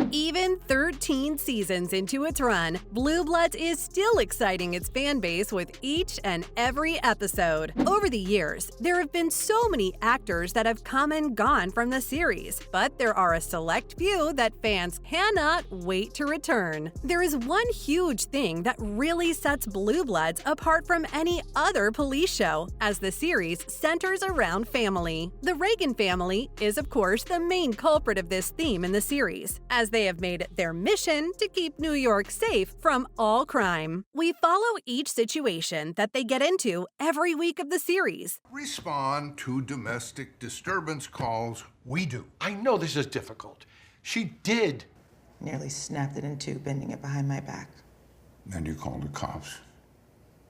Even 13 seasons into its run, Blue Bloods is still exciting its fan base with each and every episode. Over the years, there have been so many actors that have come and gone from the series, but there are a select few that fans cannot wait to return. There is one huge thing that really sets Blue Bloods apart from any other police show, as the series centers around family. The Reagan family is, of course, the main culprit of this theme in the series, as they have made it their mission to keep New York safe from all crime. We follow each situation that they get into every week of the series. Respond to domestic disturbance calls. We do. I know this is difficult. She did. Nearly snapped it in two, bending it behind my back. Then you called the cops.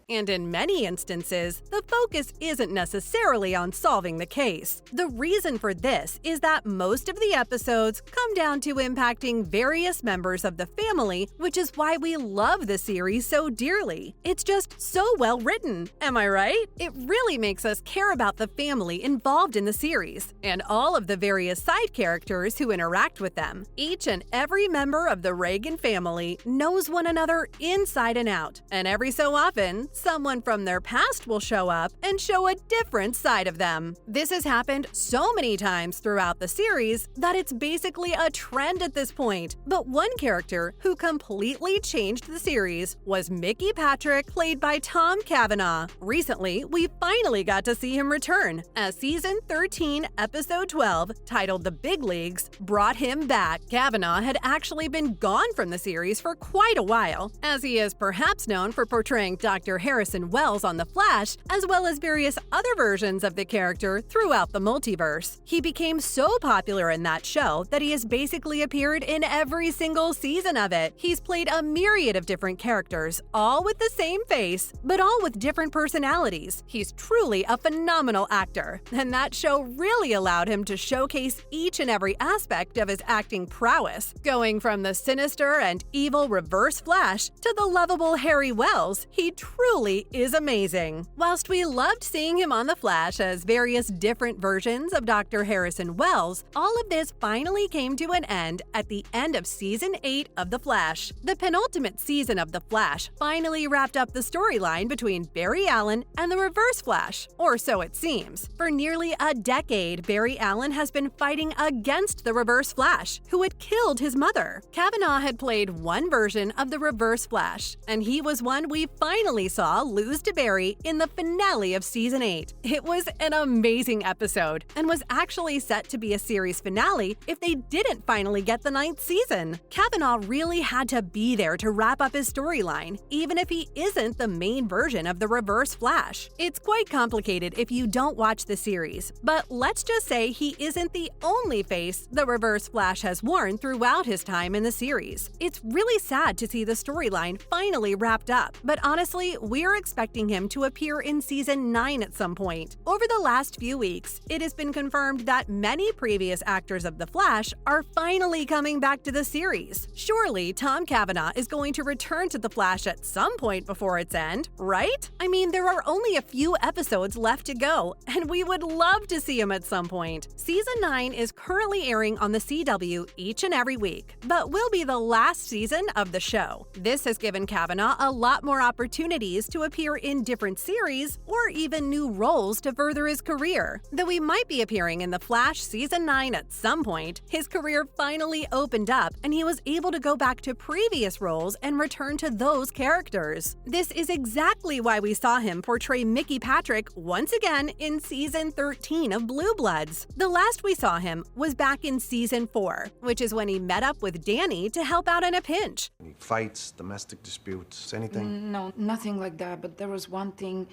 And in many instances, the focus isn't necessarily on solving the case. The reason for this is that most of the episodes come down to impacting various members of the family, which is why we love the series so dearly. It's just so well written, am I right? It really makes us care about the family involved in the series, and all of the various side characters who interact with them. Each and every member of the Reagan family knows one another inside and out, and every so often, someone from their past will show up and show a different side of them. This has happened so many times throughout the series that it's basically a trend at this point. But one character who completely changed the series was Mickey Patrick, played by Tom Cavanaugh. Recently, we finally got to see him return, as Season 13, Episode 12, titled The Big Leagues, brought him back. Cavanaugh had actually been gone from the series for quite a while, as he is perhaps known for portraying Dr. Harrison Wells on The Flash, as well as various other versions of the character throughout the multiverse. He became so popular in that show that he has basically appeared in every single season of it. He's played a myriad of different characters, all with the same face, but all with different personalities. He's truly a phenomenal actor, and that show really allowed him to showcase each and every aspect of his acting prowess. Going from the sinister and evil Reverse Flash to the lovable Harry Wells, he truly is amazing. Whilst we loved seeing him on The Flash as various different versions of Dr. Harrison Wells, all of this finally came to an end at the end of Season 8 of The Flash. The penultimate season of The Flash finally wrapped up the storyline between Barry Allen and the Reverse Flash, or so it seems. For nearly a decade, Barry Allen has been fighting against the Reverse Flash, who had killed his mother. Cavanaugh had played one version of the Reverse Flash, and he was one we finally saw lose to Barry in the finale of Season 8. It was an amazing episode, and was actually set to be a series finale if they didn't finally get the 9th season. Cavanaugh really had to be there to wrap up his storyline, even if he isn't the main version of the Reverse Flash. It's quite complicated if you don't watch the series, but let's just say he isn't the only face the Reverse Flash has worn throughout his time in the series. It's really sad to see the storyline finally wrapped up, but honestly, we're expecting him to appear in Season 9 at some point. Over the last few weeks, it has been confirmed that many previous actors of The Flash are finally coming back to the series. Surely, Tom Cavanaugh is going to return to The Flash at some point before its end, right? I mean, there are only a few episodes left to go, and we would love to see him at some point. Season 9 is currently airing on the CW each and every week, but will be the last season of the show. This has given Cavanaugh a lot more opportunities to appear in different series or even new roles to further his career. Though he might be appearing in The Flash Season 9 at some point, his career finally opened up and he was able to go back to previous roles and return to those characters. This is exactly why we saw him portray Mickey Patrick once again in Season 13 of Blue Bloods. The last we saw him was back in Season 4, which is when he met up with Danny to help out in a pinch. Any fights, domestic disputes, anything? No, nothing like that, but there was one thing.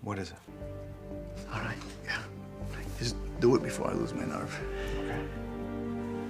What is it? All right, yeah. Just do it before I lose my nerve. Okay.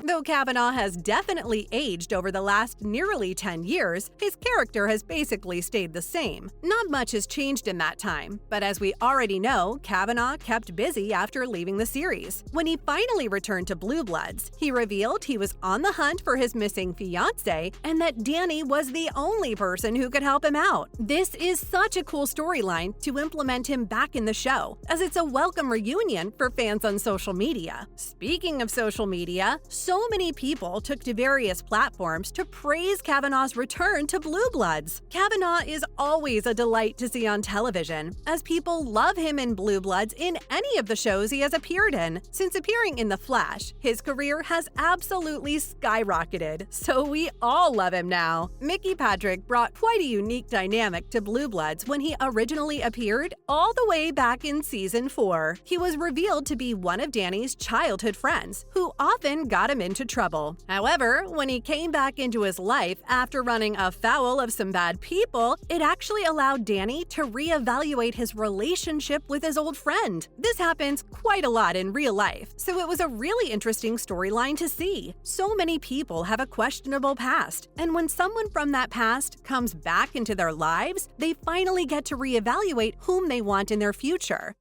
Though Cavanaugh has definitely aged over the last nearly 10 years, his character has basically stayed the same. Not much has changed in that time, but as we already know, Cavanaugh kept busy after leaving the series. When he finally returned to Blue Bloods, he revealed he was on the hunt for his missing fiancée and that Danny was the only person who could help him out. This is such a cool storyline to implement him back in the show, as it's a welcome reunion for fans on social media. Speaking of social media, so So many people took to various platforms to praise Kavanaugh's return to Blue Bloods. Kavanaugh is always a delight to see on television, as people love him in Blue Bloods in any of the shows he has appeared in. Since appearing in The Flash, his career has absolutely skyrocketed, so we all love him now. Mickey Patrick brought quite a unique dynamic to Blue Bloods when he originally appeared all the way back in Season 4. He was revealed to be one of Danny's childhood friends, who often got him into trouble. However, when he came back into his life after running afoul of some bad people, it actually allowed Danny to reevaluate his relationship with his old friend. This happens quite a lot in real life, so it was a really interesting storyline to see. So many people have a questionable past, and when someone from that past comes back into their lives, they finally get to reevaluate whom they want in their future.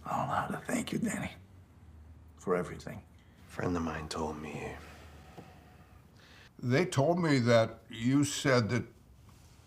I don't know how to thank you, Danny, for everything. A friend of mine told me. They told me that you said that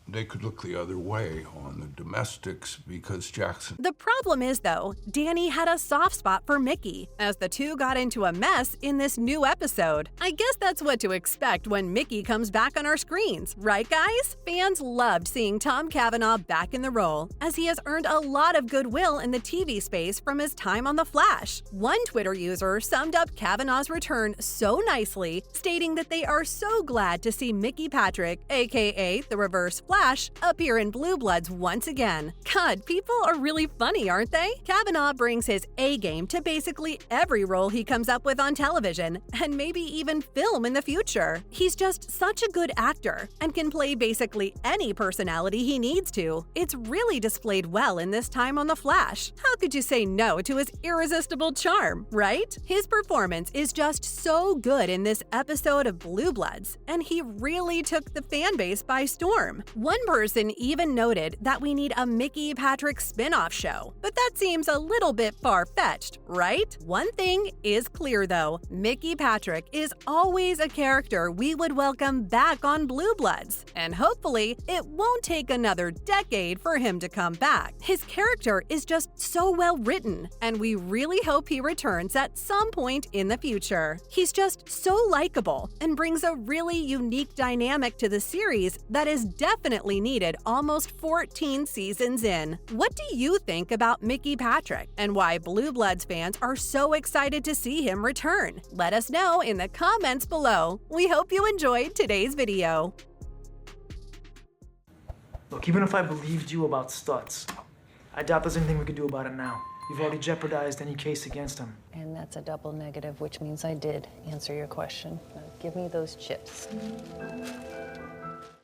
they could look the other way on the domestics because Jackson... The problem is, though, Danny had a soft spot for Mickey, as the two got into a mess in this new episode. I guess that's what to expect when Mickey comes back on our screens, right guys? Fans loved seeing Tom Cavanaugh back in the role, as he has earned a lot of goodwill in the TV space from his time on The Flash. One Twitter user summed up Cavanaugh's return so nicely, stating that they are so glad to see Mickey Patrick, aka the Reverse Flash, appear in Blue Bloods once again. God, people are really funny, aren't they? Cavanaugh brings his A-game to basically every role he comes up with on television, and maybe even film in the future. He's just such a good actor, and can play basically any personality he needs to. It's really displayed well in this time on The Flash. How could you say no to his irresistible charm, right? His performance is just so good in this episode of Blue Bloods, and he really took the fan base by storm. One person even noted that we need a Mickey Patrick spin-off show, but that seems a little bit far-fetched, right? One thing is clear though, Mickey Patrick is always a character we would welcome back on Blue Bloods, and hopefully it won't take another decade for him to come back. His character is just so well written, and we really hope he returns at some point in the future. He's just so likable and brings a really unique dynamic to the series that is definitely needed almost 14 seasons in. What do you think about Mickey Patrick, and why Blue Bloods fans are so excited to see him return? Let us know in the comments below. We hope you enjoyed today's video. Look, even if I believed you about Stutz, I doubt there's anything we could do about it now. You've already jeopardized any case against him. And that's a double negative, which means I did answer your question. Now give me those chips.